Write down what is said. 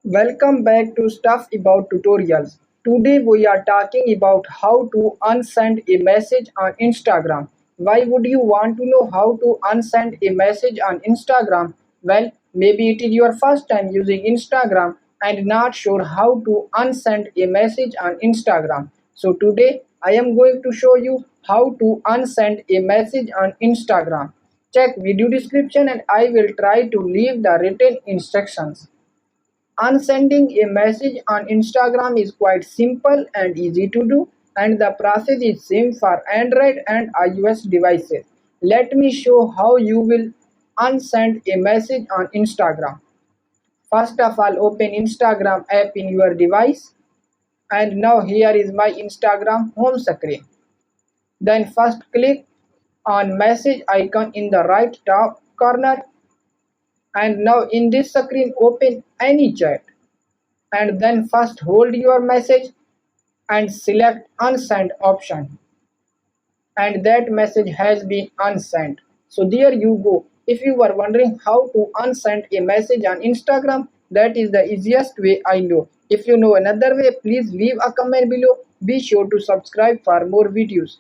Welcome back to Stuff About Tutorials. Today we are talking about how to unsend a message on Instagram. Why would you want to know how to unsend a message on Instagram? Well, maybe it is your first time using Instagram and not sure how to unsend a message on Instagram. So today I am going to show you how to unsend a message on Instagram. Check video description and I will try to leave the written instructions. Unsending a message on Instagram is quite simple and easy to do, and the process is same for Android and iOS devices. Let me show how you will unsend a message on Instagram. First of all, open Instagram app in your device, and now here is my Instagram home screen. Then first click on message icon in the right top corner, and now in this screen open any chat, and then first hold your message and select unsend option, and that message has been unsent. So there you go. If you were wondering how to unsend a message on Instagram, that is the easiest way I know. If you know another way, please leave a comment below. Be sure to subscribe for more videos.